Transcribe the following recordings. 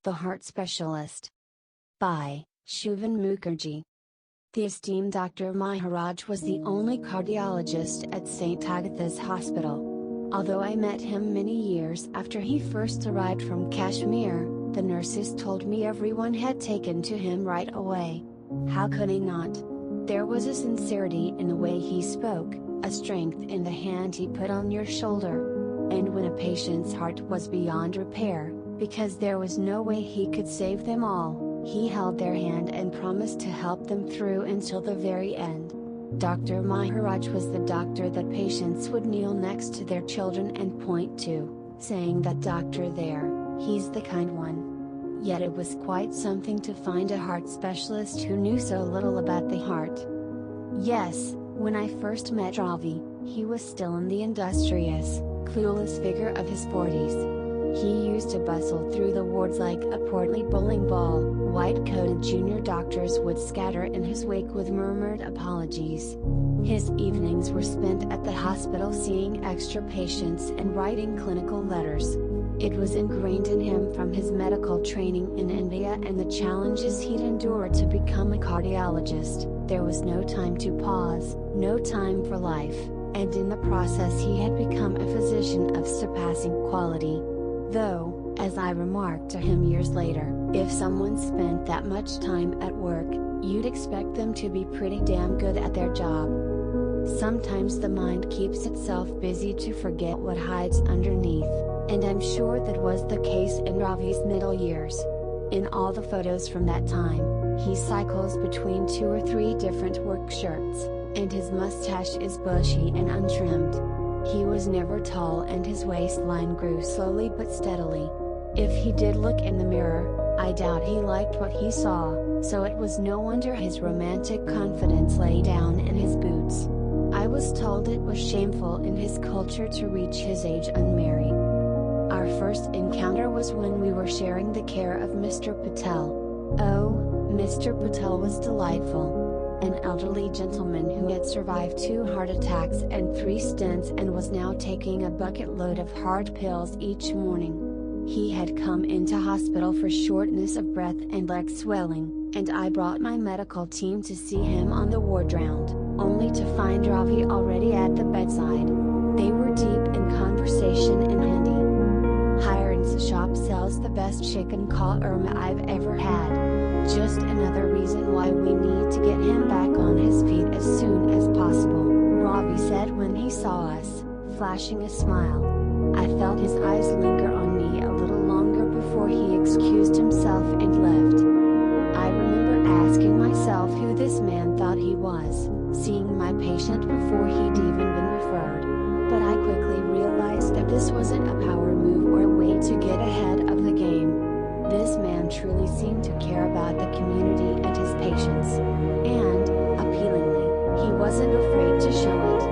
The Heart Specialist. By Shuvayon Mukherjee. The esteemed Dr. Maharaj was the only cardiologist at St. Agatha's hospital. Although I met him many years after he first arrived from Kashmir, the nurses told me everyone had taken to him right away. How could I not? There was a sincerity in the way he spoke, a strength in the hand he put on your shoulder. And when a patient's heart was beyond repair, because there was no way he could save them all, he held their hand and promised to help them through until the very end. Dr. Maharaj was the doctor that patients would kneel next to their children and point to, saying that doctor there, he's the kind one. Yet it was quite something to find a heart specialist who knew so little about the heart. Yes, when I first met Ravi, he was still in the industrious, clueless figure of his 40s. He used to bustle through the wards like a portly bowling ball. White-coated junior doctors would scatter in his wake with murmured apologies. His evenings were spent at the hospital seeing extra patients and writing clinical letters. It was ingrained in him from his medical training in India and the challenges he'd endured to become a cardiologist. There was no time to pause, no time for life, and in the process he had become a physician of surpassing quality. Though, as I remarked to him years later, if someone spent that much time at work, you'd expect them to be pretty damn good at their job. Sometimes the mind keeps itself busy to forget what hides underneath, and I'm sure that was the case in Ravi's middle years. In all the photos from that time, he cycles between 2 or 3 different work shirts, and his mustache is bushy and untrimmed. He was never tall and his waistline grew slowly but steadily. If he did look in the mirror, I doubt he liked what he saw, so it was no wonder his romantic confidence lay down in his boots. I was told it was shameful in his culture to reach his age unmarried. Our first encounter was when we were sharing the care of Mr. Patel. Oh, Mr. Patel was delightful. An elderly gentleman who had survived 2 heart attacks and 3 stents and was now taking a bucket load of hard pills each morning. He had come into hospital for shortness of breath and leg swelling, and I brought my medical team to see him on the ward round, only to find Ravi already at the bedside. They were deep in conversation in Hindi. Hiren's shop sells the best chicken korma I've ever had. Just another reason why we need to get him back on his feet as soon as possible, Ravi said when he saw us, flashing a smile. I felt his eyes linger on me a little longer before he excused himself and left. I remember asking myself who this man thought he was, seeing my patient before he'd even been referred. But I quickly realized that this wasn't a power move or a way to get ahead of the game. This man truly seemed to care about the community and his patients. And, appealingly, he wasn't afraid to show it.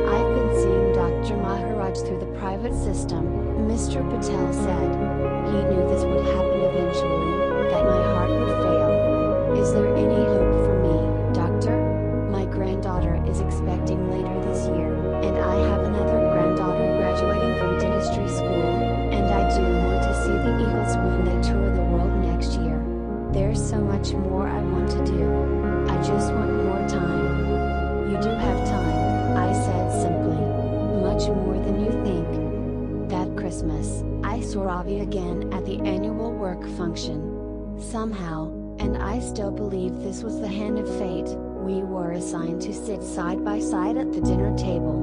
I've been seeing Dr. Maharaj through the private system, Mr. Patel said. He knew this would happen eventually, that my heart would fail. Is there any hope for me, doctor? My granddaughter is expecting later this year, and I have another granddaughter graduating from dentistry school, and I do want to see the Eagles when they tour the world next year. There's so much more I want to do. I just want more time. You do have time, I said simply. Much more than you think. That Christmas, I saw Ravi again at the annual work function. Somehow, and I still believe this was the hand of fate, we were assigned to sit side by side at the dinner table.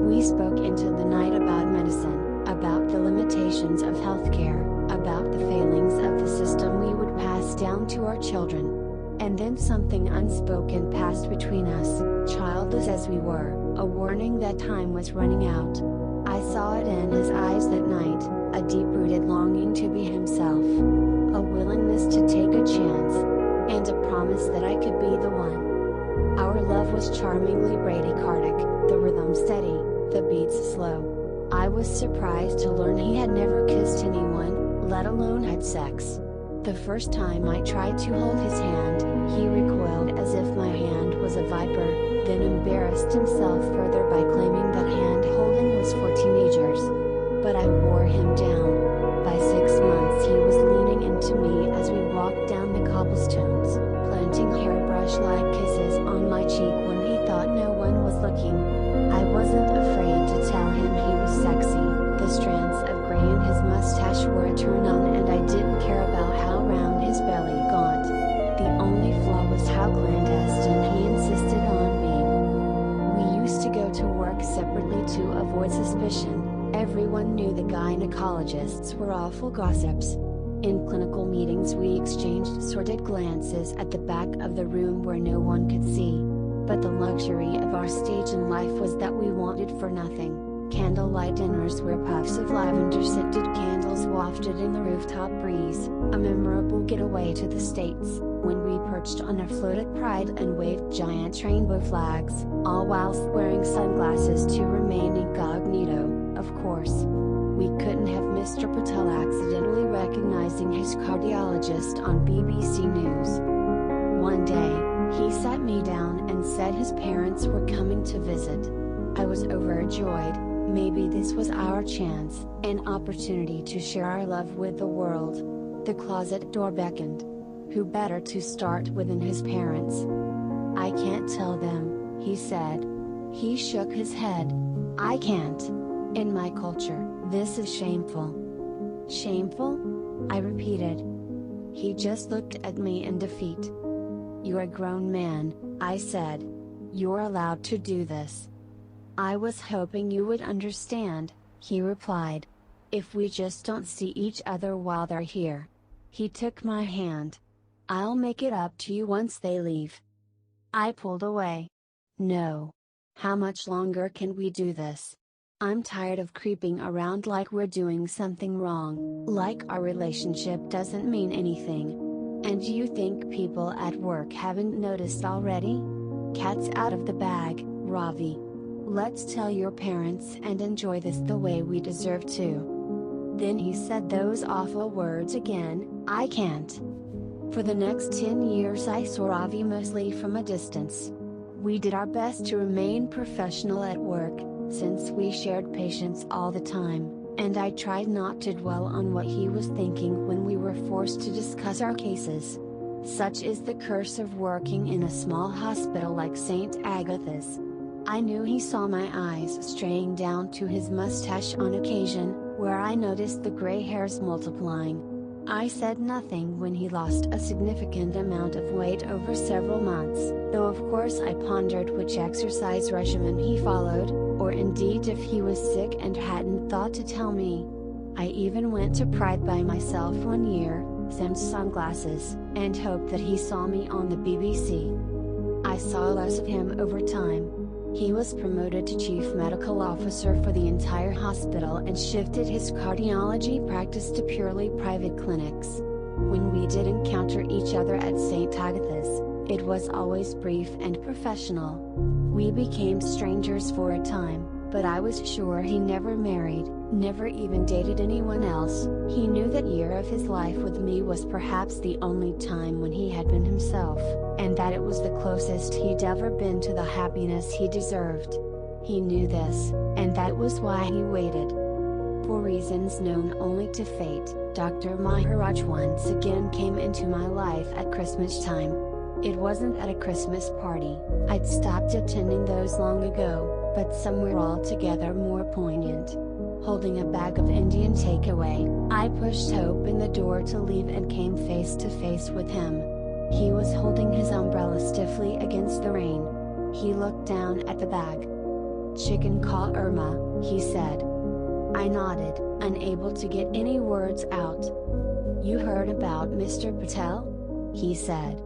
We spoke into the night about medicine, about the limitations of healthcare, about the failings of the system we would pass down to our children. And then something unspoken passed between us, childless as we were, a warning that time was running out. I saw it in his eyes that night, a deep-rooted longing to be himself, a willingness to take a chance, and a promise that I could be the one. Our love was charmingly bradycardic, the rhythm steady, the beats slow. I was surprised to learn he had never kissed anyone, let alone had sex. The first time I tried to hold his hand, he recoiled as if my hand was a viper, then embarrassed himself further by claiming that hand-holding was for teenagers. But I wore him down. By 6 months he was leaning into gynecologists were awful gossips. In clinical meetings we exchanged sordid glances at the back of the room where no one could see. But the luxury of our stage in life was that we wanted for nothing. Candlelight dinners where puffs of lavender-scented candles wafted in the rooftop breeze, a memorable getaway to the States, when we perched on a float at Pride and waved giant rainbow flags, all whilst wearing sunglasses to remain incognito, of course. We couldn't have Mr. Patel accidentally recognizing his cardiologist on BBC News. One day, he sat me down and said his parents were coming to visit. I was overjoyed. Maybe this was our chance, an opportunity to share our love with the world. The closet door beckoned. Who better to start with than his parents? I can't tell them, he said. He shook his head. I can't. In my culture, this is shameful. Shameful? I repeated. He just looked at me in defeat. You're a grown man, I said. You're allowed to do this. I was hoping you would understand, he replied. If we just don't see each other while they're here. He took my hand. I'll make it up to you once they leave. I pulled away. No. How much longer can we do this? I'm tired of creeping around like we're doing something wrong, like our relationship doesn't mean anything. And you think people at work haven't noticed already? Cat's out of the bag, Ravi. Let's tell your parents and enjoy this the way we deserve to. Then he said those awful words again, I can't. For the next 10 years I saw Ravi mostly from a distance. We did our best to remain professional at work, since we shared patients all the time, and I tried not to dwell on what he was thinking when we were forced to discuss our cases. Such is the curse of working in a small hospital like St. Agatha's. I knew he saw my eyes straying down to his mustache on occasion, where I noticed the gray hairs multiplying. I said nothing when he lost a significant amount of weight over several months, though of course I pondered which exercise regimen he followed, or indeed if he was sick and hadn't thought to tell me. I even went to Pride by myself one year, sent sunglasses, and hoped that he saw me on the BBC. I saw less of him over time. He was promoted to Chief Medical Officer for the entire hospital and shifted his cardiology practice to purely private clinics. When we did encounter each other at St. Agatha's, it was always brief and professional. We became strangers for a time, but I was sure he never married, never even dated anyone else. He knew that year of his life with me was perhaps the only time when he had been himself, and that it was the closest he'd ever been to the happiness he deserved. He knew this, and that was why he waited. For reasons known only to fate, Dr. Maharaj once again came into my life at Christmas time. It wasn't at a Christmas party, I'd stopped attending those long ago, but somewhere altogether more poignant. Holding a bag of Indian takeaway, I pushed open the door to leave and came face to face with him. He was holding his umbrella stiffly against the rain. He looked down at the bag. Chicken shawarma, he said. I nodded, unable to get any words out. You heard about Mr. Patel? He said.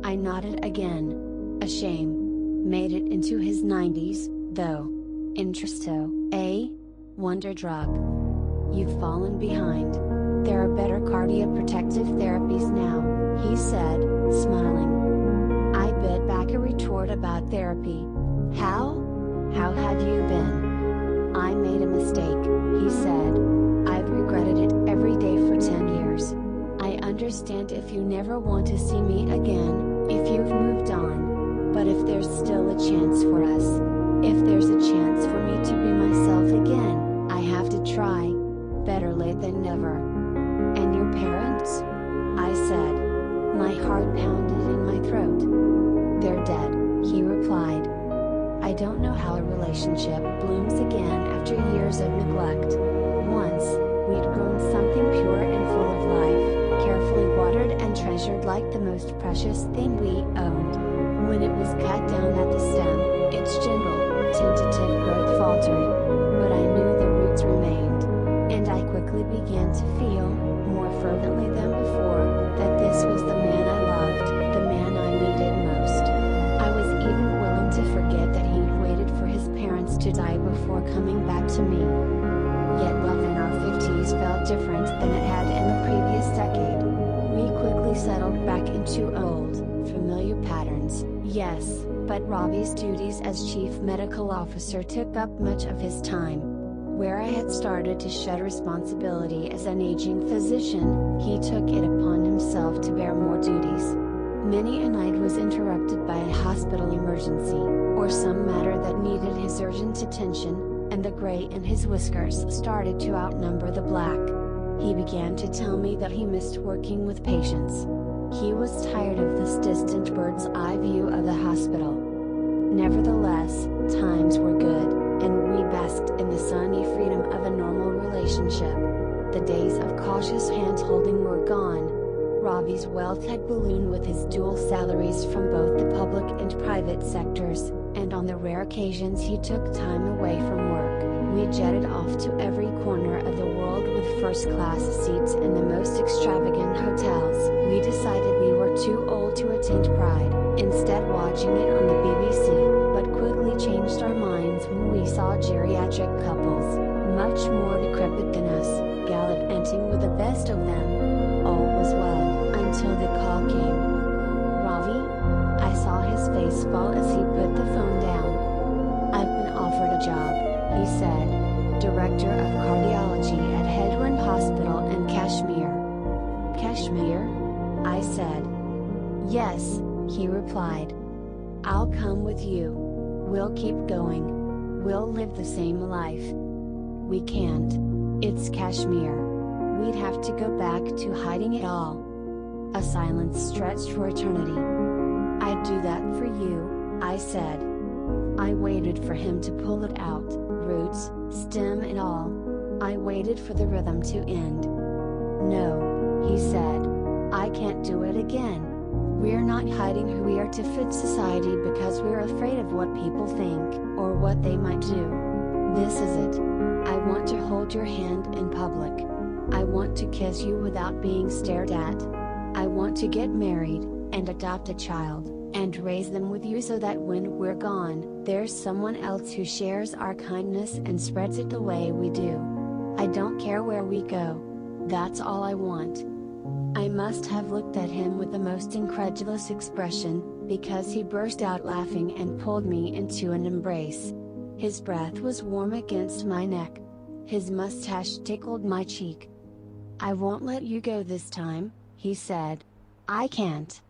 I nodded again. A shame. Made it into his 90s, though. Interesto, eh? Wonder drug. You've fallen behind. There are better cardioprotective therapies now, he said, smiling. I bit back a retort about therapy. How? How have you been? I made a mistake, he said. I've regretted it every day for 10 years. I understand if you never want to see me again, if you've moved on. But if there's still a chance for us, if there's a chance for me to be myself again, I have to try. Better late than never. And your parents? I said. My heart pounded in my throat. They're dead, he replied. I don't know how a relationship blooms again after years of neglect. Once, we'd grown something pure and full of life, carefully watered and treasured like the most precious thing we owned. When it was cut down at the stem, its gentle, tentative growth faltered. But I knew the roots remained. And I quickly to me. Yet love in our 50s felt different than it had in the previous decade. We quickly settled back into old, familiar patterns, yes, but Ravi's duties as chief medical officer took up much of his time. Where I had started to shed responsibility as an aging physician, he took it upon himself to bear more duties. Many a night was interrupted by a hospital emergency, or some matter that needed his urgent attention, and the gray in his whiskers started to outnumber the black. He began to tell me that he missed working with patients. He was tired of this distant bird's eye view of the hospital. Nevertheless, times were good, and we basked in the sunny freedom of a normal relationship. The days of cautious hand-holding were gone. Ravi's wealth had ballooned with his dual salaries from both the public and private sectors, and on the rare occasions he took time away from work, we jetted off to every corner of the world with first-class seats in the most extravagant hotels. We decided we were too old to attend Pride, instead watching it on the BBC, but quickly changed our minds when we saw geriatric couples, much more decrepit than us, gallivanting with the best of them. All was well, until the call came. Ravi? I saw his face fall as he put the phone down. I've been offered a job, he said. Director of cardiology at Hedron Hospital in Kashmir. Kashmir? I said. Yes, he replied. I'll come with you. We'll keep going. We'll live the same life. We can't. It's Kashmir. We'd have to go back to hiding it all. A silence stretched for eternity. I'd do that for you, I said. I waited for him to pull it out, roots, stem and all. I waited for the rhythm to end. No, he said. I can't do it again. We're not hiding who we are to fit society because we're afraid of what people think, or what they might do. This is it. I want to hold your hand in public. I want to kiss you without being stared at. I want to get married, and adopt a child, and raise them with you so that when we're gone, there's someone else who shares our kindness and spreads it the way we do. I don't care where we go. That's all I want. I must have looked at him with the most incredulous expression, because he burst out laughing and pulled me into an embrace. His breath was warm against my neck. His mustache tickled my cheek. I won't let you go this time, he said. I can't.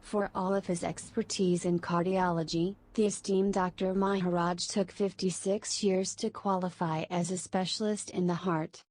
For all of his expertise in cardiology, the esteemed Dr. Maharaj took 56 years to qualify as a specialist in the heart.